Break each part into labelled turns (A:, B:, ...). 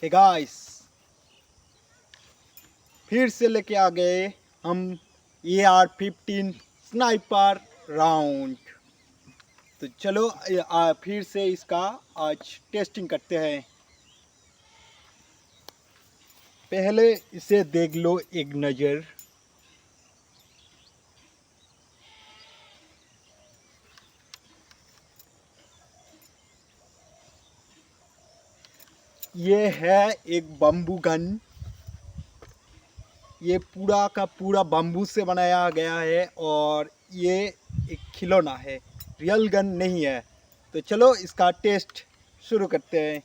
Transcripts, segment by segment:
A: Hey guys, फिर से लेके आ गए हम AR-15 स्नाइपर राउंड। तो चलो फिर से इसका आज टेस्टिंग करते हैं। पहले इसे देख लो एक नज़र। ये है एक बम्बू गन। ये पूरा का पूरा बम्बू से बनाया गया है और ये एक खिलौना है, रियल गन नहीं है। तो चलो इसका टेस्ट शुरू करते हैं।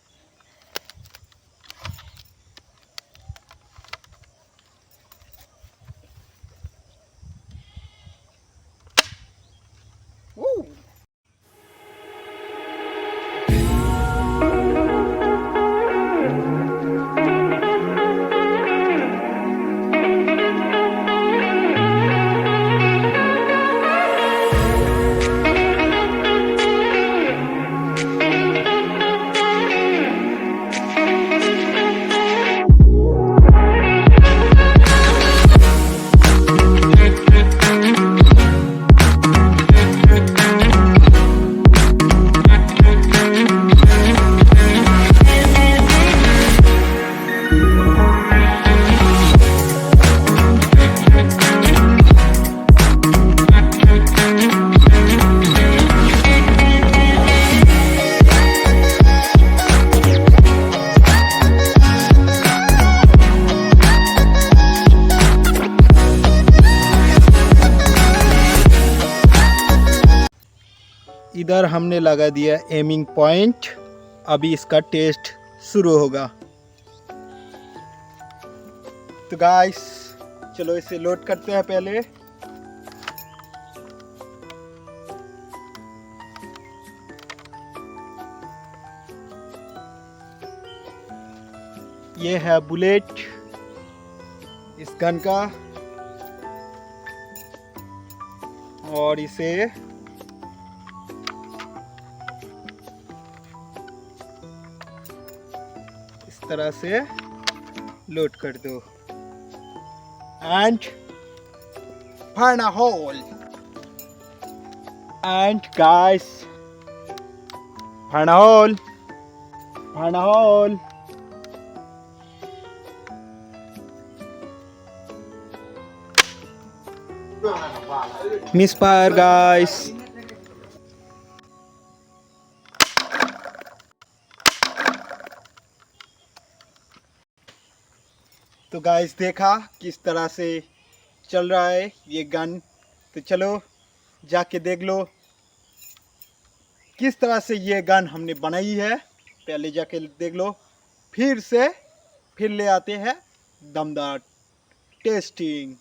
A: इधर हमने लगा दिया एमिंग पॉइंट। अभी इसका टेस्ट शुरू होगा। तो गाइस चलो इसे लोड करते हैं पहले। ये है बुलेट इस गन का और इसे इस तरह से लोड कर दो and burn a hole and guys burn a hole, burn a hole. Misfire guys. तो गाइस देखा किस तरह से चल रहा है ये गन। तो चलो जाके देख लो किस तरह से ये गन हमने बनाई है। पहले जाके देख लो, फिर ले आते हैं दमदार testing.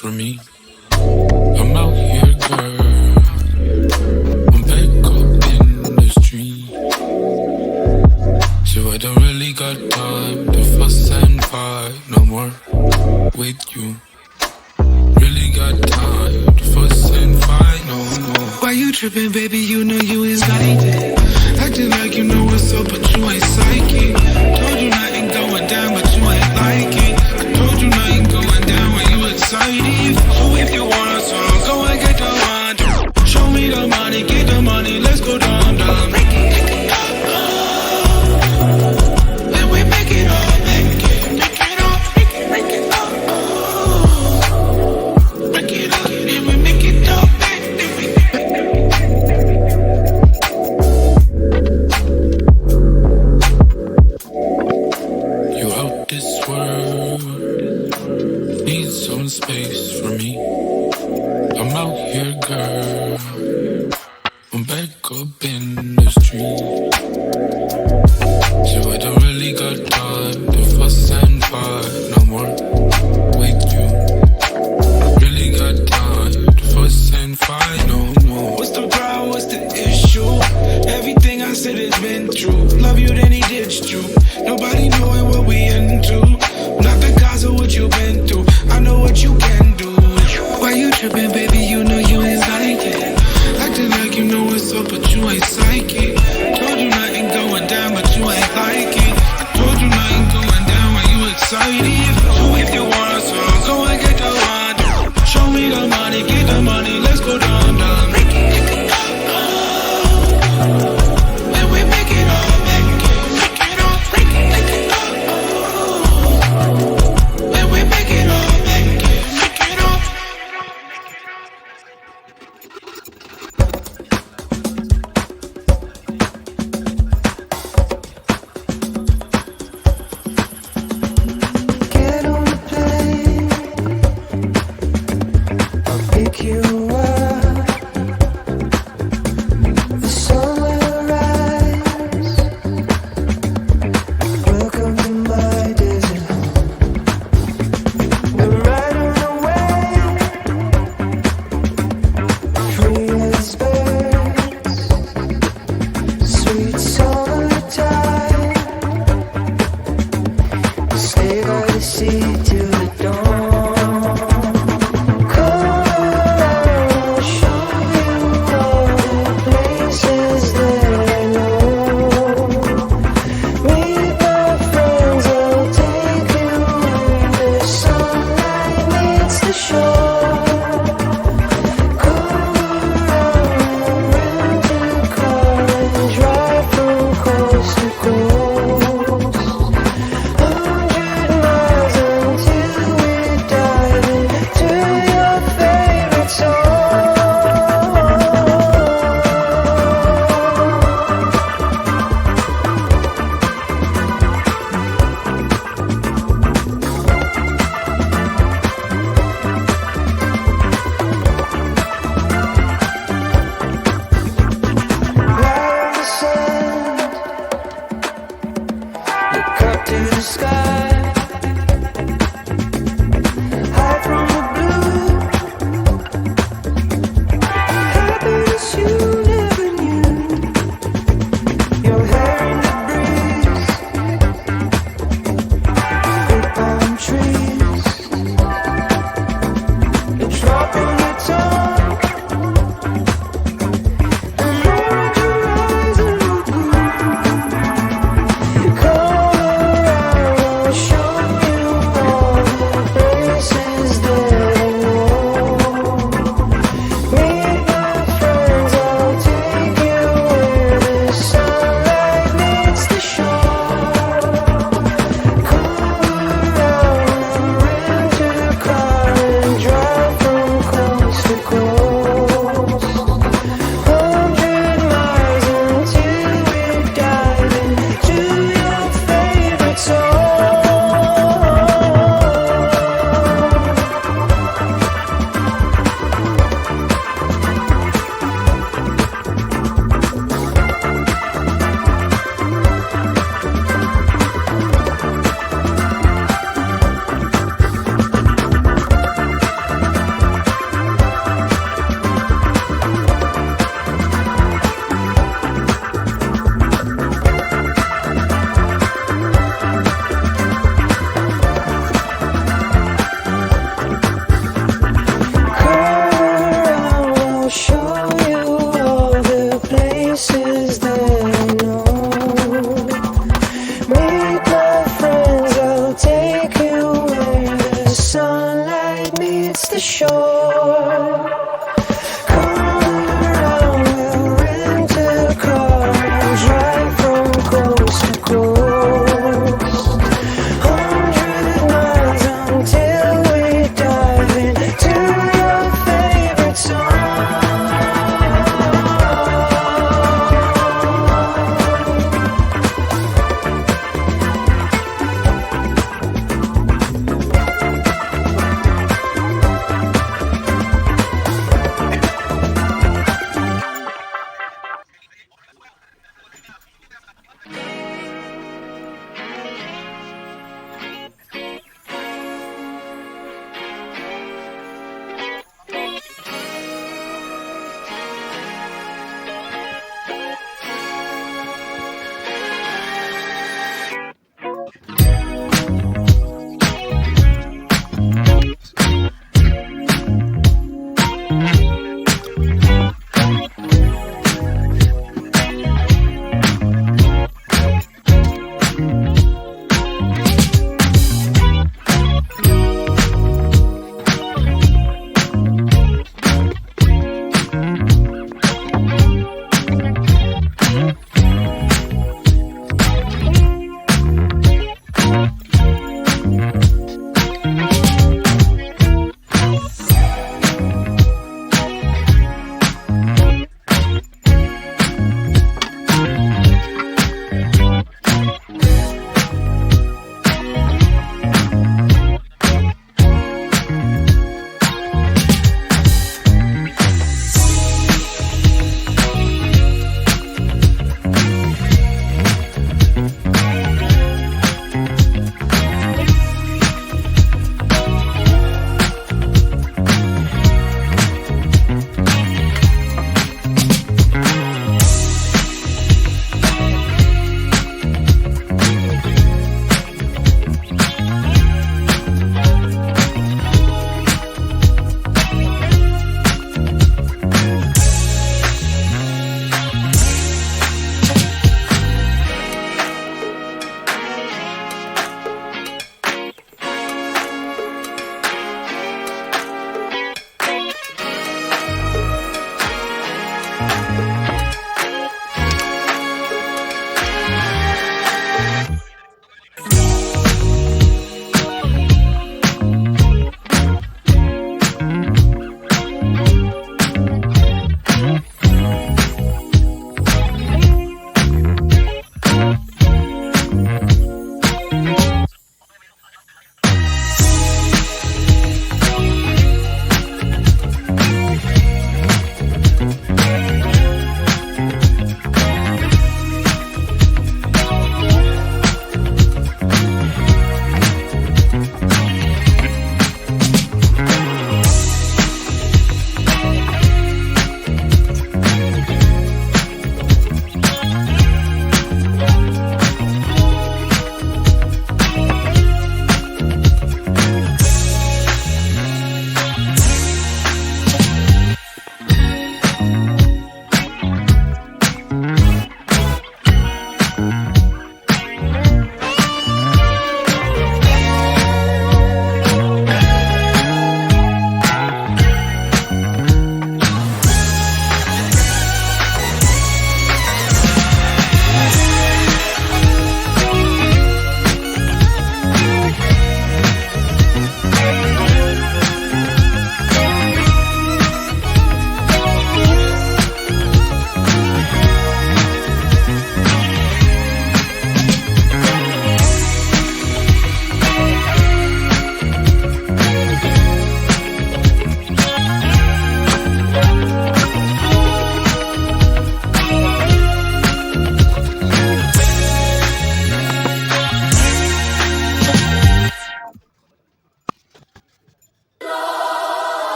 B: For me, I'm out here, girl. I'm back up in the street, so I don't really got time to fuss and fight no more with you. Really got time to fuss and fight no more. Why you tripping, baby? You know you is guided. Acting like you know what's up, but you ain't psychic. Told you nothing going down, but you ain't like it. I told you nothing going down when you excited. So if you want a song, go and get the one. Show me the money, get the money, let's go down, down. Make it up, then we make it up, make it up, make it up, make it up, then we make it up, you out this world, need some space for me. I'm out here, girl. I'm back up in the street, so I don't really got time to fuss and fight no more with you. Really got time to fuss and fight no more. What's the problem? What's the issue? baby, you know you ain't like it. Acting like you know what's up, but you ain't psychic. Told you nothing going down, but you ain't like it. I told you nothing going down when you excited. So if you want some, go and get the one. Show me the money, get the money, let's go down, down. Make it, when we make it all, make it all, break it all. When we make it all, make it all.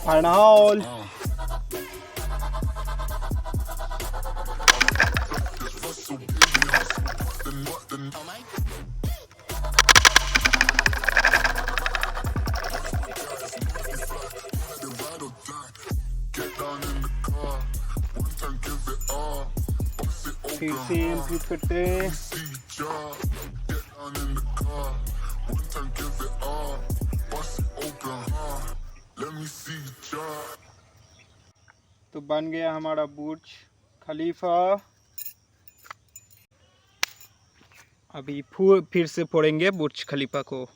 A: Fire in the hole. फिर से improve करते हैं। तो बन गया हमारा बुर्ज खलीफा। अभी फिर से फोड़ेंगे बुर्ज खलीफा को।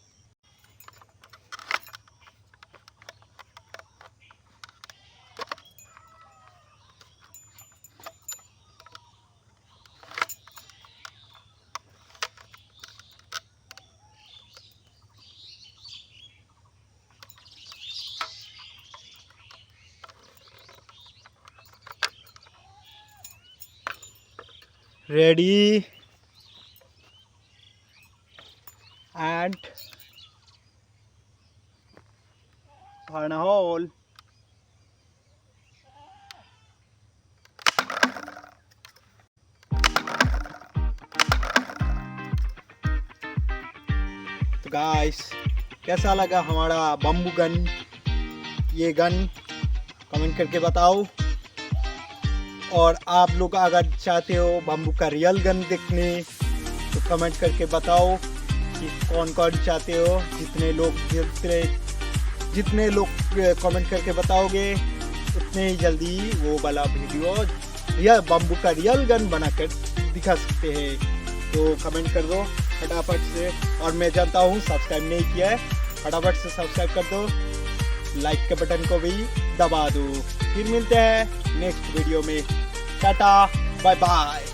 A: Ready and fire in a hole। तो गाइस कैसा लगा हमारा बम्बू गन, ये गन कमेंट करके बताओ। और आप लोग अगर चाहते हो बम्बू का रियल गन देखने तो कमेंट करके बताओ कि कौन कौन चाहते हो। जितने लोग कमेंट करके बताओगे उतने ही जल्दी वो वाला वीडियो या बम्बू का रियल गन बनाकर दिखा सकते हैं। तो कमेंट कर दो फटाफट से। और मैं जानता हूँ सब्सक्राइब नहीं किया है, फटाफट से सब्सक्राइब कर दो, लाइक के बटन को भी दबा दो। फिर मिलते हैं नेक्स्ट वीडियो में। Tata bye bye.